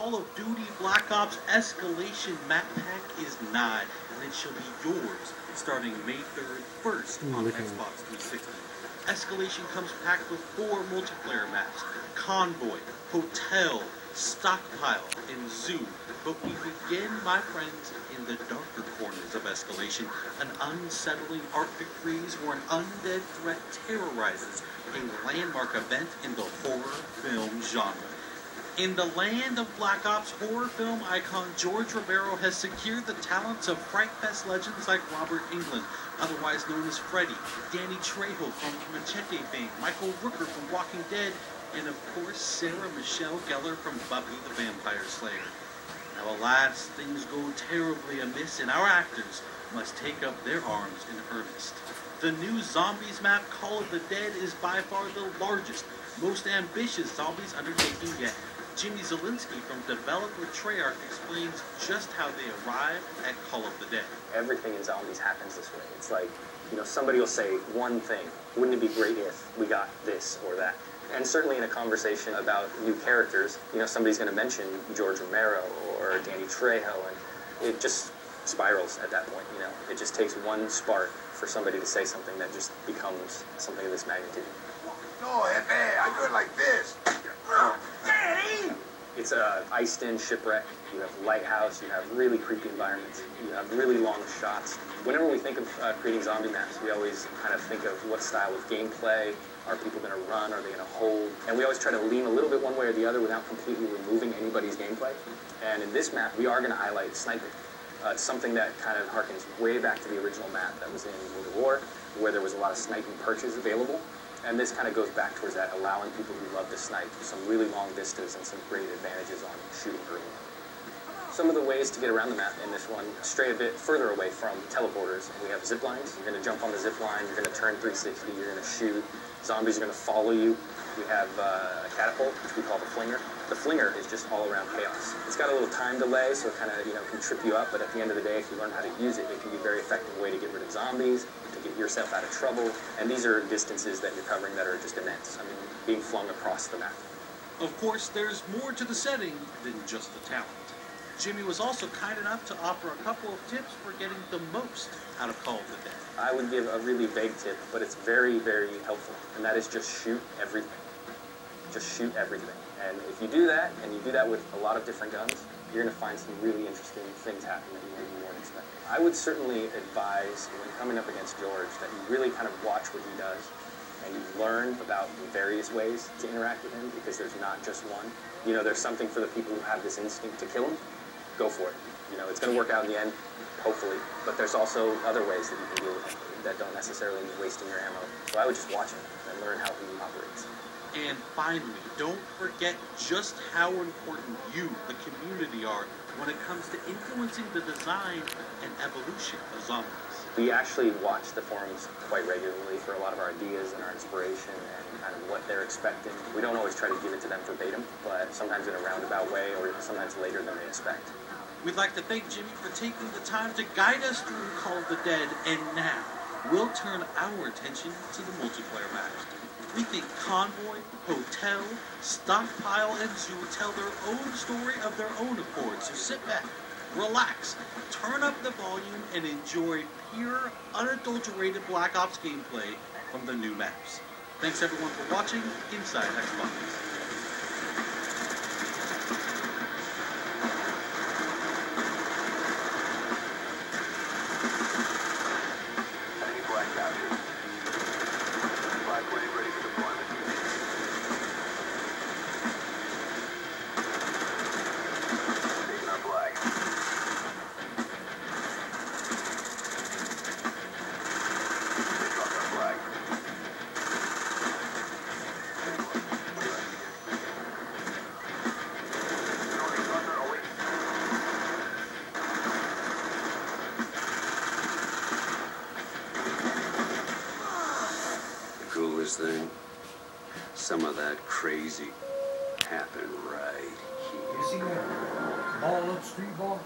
Call of Duty Black Ops Escalation Map Pack is nigh, and it shall be yours starting May 3rd, first on Xbox 360. Escalation comes packed with 4 multiplayer maps: Convoy, Hotel, Stockpile, and Zoo. But we begin, my friends, in the darker corners of Escalation, an unsettling Arctic freeze where an undead threat terrorizes a landmark event in the horror film genre. In the land of Black Ops, horror film icon George Romero has secured the talents of Frightfest legends like Robert Englund, otherwise known as Freddy, Danny Trejo from Machete fame, Michael Rooker from Walking Dead, and of course Sarah Michelle Gellar from Buffy the Vampire Slayer. Now alas, things go terribly amiss and our actors must take up their arms in earnest. The new Zombies map, Call of the Dead, is by far the largest, most ambitious zombies undertaking yet. Jimmy Zielinski from developer Treyarch explains just how they arrived at Call of the Dead. Everything in zombies happens this way. It's like, somebody will say one thing. Wouldn't it be great if we got this or that? And certainly in a conversation about new characters, somebody's going to mention George Romero or Danny Trejo, and it just spirals at that point, It just takes one spark for somebody to say something that just becomes something of this magnitude. No, Jefe, I do it like this. Daddy! It's a iced-in shipwreck. You have lighthouse, you have really creepy environments, you have really long shots. Whenever we think of creating zombie maps, we always kind of think of what style of gameplay. Are people going to run? Are they going to hold? And we always try to lean a little bit one way or the other without completely removing anybody's gameplay. And in this map, we are going to highlight sniping. It's something that kind of harkens way back to the original map that was in World of War, where there was a lot of sniping perches available. And this kind of goes back towards that, allowing people who love to snipe some really long vistas and some great advantages on shooting early. Some of the ways to get around the map in this one, stray a bit further away from teleporters. We have zip lines. You're going to jump on the zip line, you're going to turn 360, you're going to shoot. Zombies are going to follow you. We have a catapult, which we call the flinger. The flinger is just all around chaos. It's got a little time delay, so it kind of can trip you up, but at the end of the day, if you learn how to use it, it can be a very effective way to get rid of zombies, to get yourself out of trouble. And these are distances that you're covering that are just immense. I mean, being flung across the map. Of course, there's more to the setting than just the talent. Jimmy was also kind enough to offer a couple of tips for getting the most out of Call of the Dead. I would give a really vague tip, but it's very, very helpful, and that is just shoot everything. Just shoot everything. And if you do that, and you do that with a lot of different guns, you're going to find some really interesting things happen that you maybe weren't expecting. I would certainly advise, when coming up against George, that you really kind of watch what he does, and you learn about the various ways to interact with him, because there's not just one. There's something for the people who have this instinct to kill him. Go for it. It's going to work out in the end, hopefully, but there's also other ways that you can deal with him that don't necessarily mean wasting your ammo. So I would just watch him and learn how he operates. And finally, don't forget just how important you, the community, are when it comes to influencing the design and evolution of zombies. We actually watch the forums quite regularly for a lot of our ideas and our inspiration and kind of what they're expecting. We don't always try to give it to them verbatim, but sometimes in a roundabout way or sometimes later than they expect. We'd like to thank Jimmy for taking the time to guide us through Call of the Dead, and now we'll turn our attention to the multiplayer maps. We think Convoy, Hotel, Stockpile, and Zoo tell their own story of their own accord, so sit back, relax, turn up the volume, and enjoy pure, unadulterated Black Ops gameplay from the new maps. Thanks everyone for watching Inside Xbox. Thing. Some of that crazy happened right here. You see that ball up street ball?